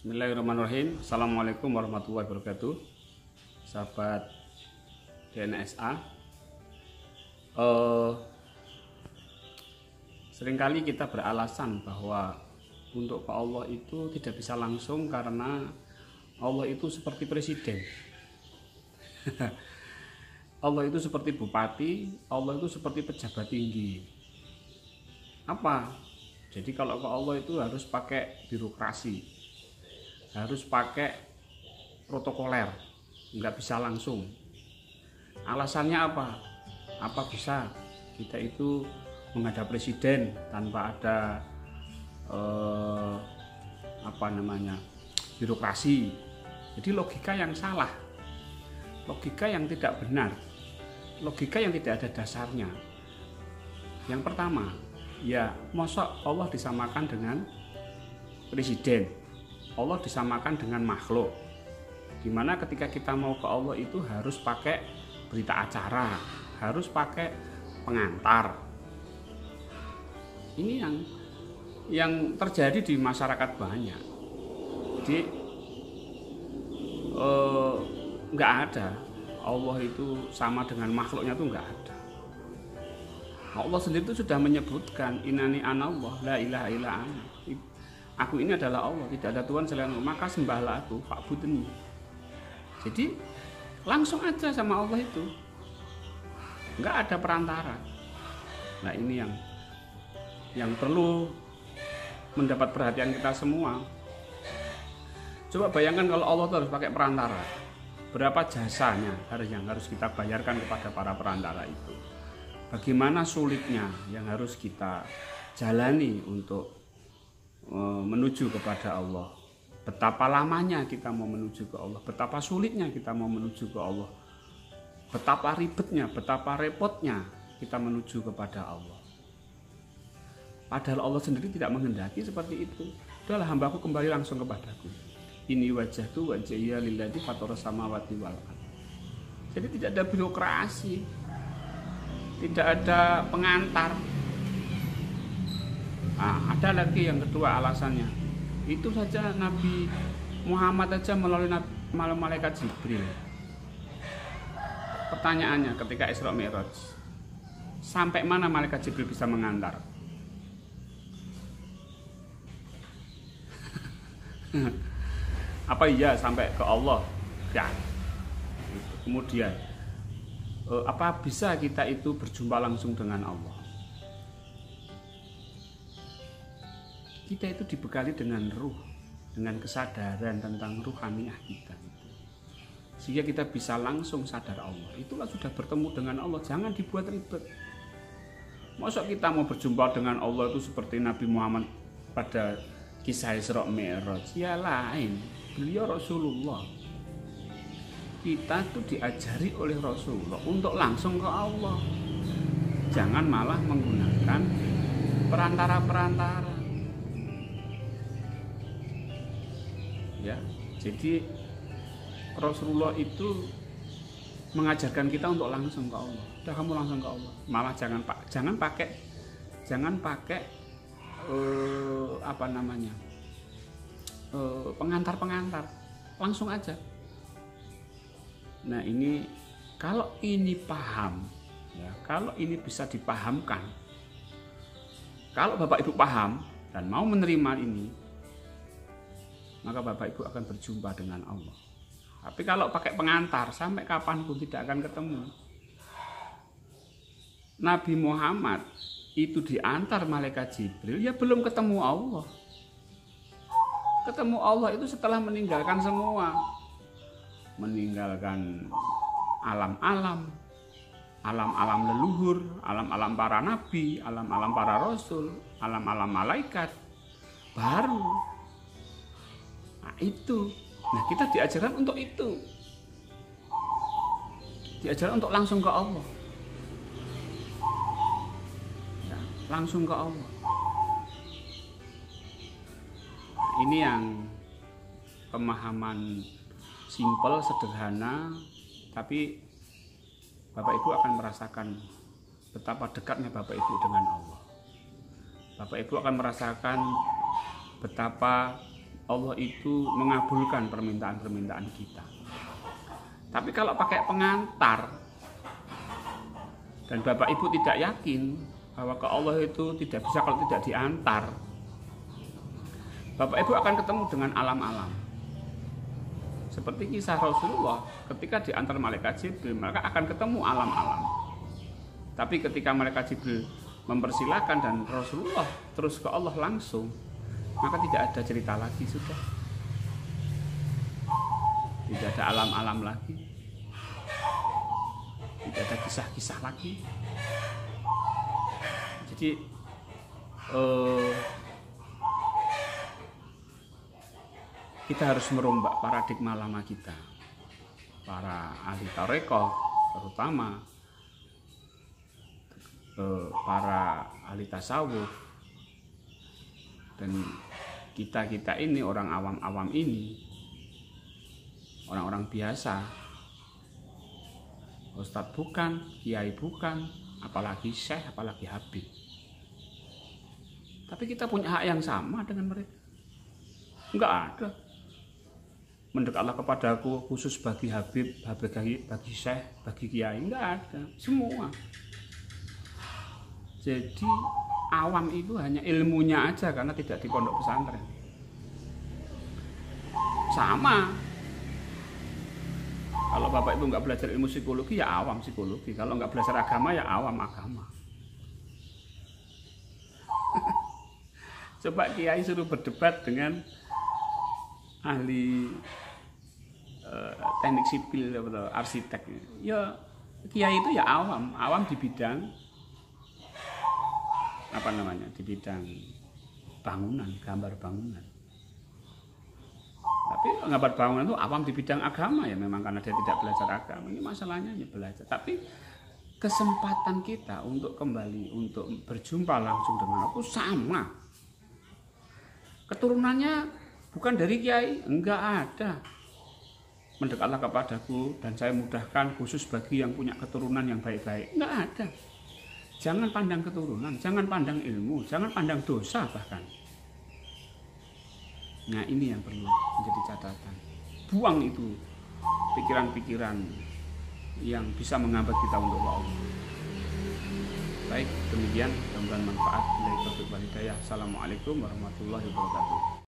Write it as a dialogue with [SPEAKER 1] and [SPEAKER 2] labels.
[SPEAKER 1] Bismillahirrahmanirrahim. Assalamualaikum warahmatullahi wabarakatuh. Sahabat DNSA. Seringkali kita beralasan bahwa untuk ke Allah itu tidak bisa langsung karena Allah itu seperti presiden. Allah itu seperti bupati, Allah itu seperti pejabat tinggi. Apa? Jadi kalau ke Allah itu harus pakai birokrasi, harus pakai protokoler, nggak bisa langsung. Alasannya apa? Apa bisa kita itu menghadap presiden tanpa ada birokrasi? Jadi logika yang salah, logika yang tidak benar, logika yang tidak ada dasarnya. Yang pertama, ya mosok Allah disamakan dengan presiden, Allah disamakan dengan makhluk, dimana ketika kita mau ke Allah itu harus pakai berita acara, harus pakai pengantar. Ini yang terjadi di masyarakat banyak. Jadi nggak ada Allah itu sama dengan makhluknya, itu nggak ada. Allah sendiri itu sudah menyebutkan innani anallah la ilaha illa ana. Aku ini adalah Allah, tidak ada Tuhan selain aku, maka sembahlah aku, fa'budni. Jadi langsung aja sama Allah itu, nggak ada perantara. Nah ini yang perlu mendapat perhatian kita semua. Coba bayangkan kalau Allah harus pakai perantara, berapa jasanya yang harus kita bayarkan kepada para perantara itu. Bagaimana sulitnya yang harus kita jalani untuk menuju kepada Allah. Betapa lamanya kita mau menuju ke Allah, betapa sulitnya kita mau menuju ke Allah, betapa ribetnya, betapa repotnya kita menuju kepada Allah. Padahal Allah sendiri tidak menghendaki seperti itu. Udahlah, hambaku kembali langsung kepadaku. Ini wajahku wajhiya lilladzi fatara samawati wal ardh. Jadi tidak ada birokrasi, tidak ada pengantar. Nah, ada lagi yang kedua alasannya. Itu saja Nabi Muhammad aja melalui malaikat Jibril. Pertanyaannya ketika Isra Mi'raj, sampai mana malaikat Jibril bisa mengantar? Apa iya sampai ke Allah? Ya. Kemudian apa bisa kita itu berjumpa langsung dengan Allah? Kita itu dibekali dengan ruh, dengan kesadaran tentang ruhaniyah kita, sehingga kita bisa langsung sadar Allah. Itulah sudah bertemu dengan Allah. Jangan dibuat ribet. Masa kita mau berjumpa dengan Allah itu seperti Nabi Muhammad pada kisah Isra Mi'raj? Ya lain. Beliau Rasulullah. Kita tuh diajari oleh Rasulullah untuk langsung ke Allah. Jangan malah menggunakan perantara-perantara. Ya, jadi Rasulullah itu mengajarkan kita untuk langsung ke Allah. Udah, kamu langsung ke Allah. Malah jangan pakai pengantar-pengantar. Langsung aja. Nah ini kalau ini paham, ya, kalau ini bisa dipahamkan, kalau Bapak Ibu paham dan mau menerima ini, maka Bapak Ibu akan berjumpa dengan Allah. Tapi kalau pakai pengantar, sampai kapanpun tidak akan ketemu. Nabi Muhammad itu diantar malaikat Jibril, ya belum ketemu Allah. Ketemu Allah itu setelah meninggalkan semua. Meninggalkan alam-alam leluhur, alam-alam para nabi, alam-alam para rasul, alam-alam malaikat. Baru. Nah itu. Nah kita diajarkan untuk itu. Diajarkan untuk langsung ke Allah. Ya, langsung ke Allah. Ini yang pemahaman simpel, sederhana, tapi Bapak Ibu akan merasakan betapa dekatnya Bapak Ibu dengan Allah. Bapak Ibu akan merasakan betapa Allah itu mengabulkan permintaan-permintaan kita. Tapi kalau pakai pengantar dan Bapak Ibu tidak yakin bahwa ke Allah itu tidak bisa kalau tidak diantar, Bapak Ibu akan ketemu dengan alam-alam. Seperti kisah Rasulullah ketika diantar malaikat Jibril, mereka akan ketemu alam-alam. Tapi ketika malaikat Jibril mempersilahkan dan Rasulullah terus ke Allah langsung, maka tidak ada cerita lagi sudah. Tidak ada alam-alam lagi. Tidak ada kisah-kisah lagi. Jadi kita harus merombak paradigma lama kita. Para ahli tarekat terutama, para ahli tasawuf, dan kita ini orang awam-awam ini, orang-orang biasa, ustadz bukan, kiai bukan, apalagi syekh, apalagi habib. Tapi kita punya hak yang sama dengan mereka. Enggak ada. Mendekatlah kepadaku khusus bagi habib, bagi syekh, bagi kiai, enggak ada. Semua. Jadi awam itu hanya ilmunya aja karena tidak di pondok pesantren. Sama. Kalau Bapak Ibu nggak belajar ilmu psikologi ya awam psikologi. Kalau nggak belajar agama ya awam agama. Coba kiai suruh berdebat dengan ahli teknik sipil atau arsitek. Ya kiai itu ya awam di bidang apa namanya? Di bidang bangunan, gambar bangunan. Tapi gambar bangunan itu awam di bidang agama ya memang karena dia tidak belajar agama. Ini masalahnya ya belajar. Tapi kesempatan kita untuk kembali untuk berjumpa langsung dengan aku sama. Keturunannya bukan dari kiai, enggak ada. Mendekatlah kepadaku dan saya mudahkan khusus bagi yang punya keturunan yang baik-baik. Enggak ada. Jangan pandang keturunan, jangan pandang ilmu, jangan pandang dosa bahkan. Nah ini yang perlu menjadi catatan. Buang itu pikiran-pikiran yang bisa menghambat kita untuk Allah. Baik, demikian mudah-mudahan manfaat. Assalamualaikum warahmatullahi wabarakatuh.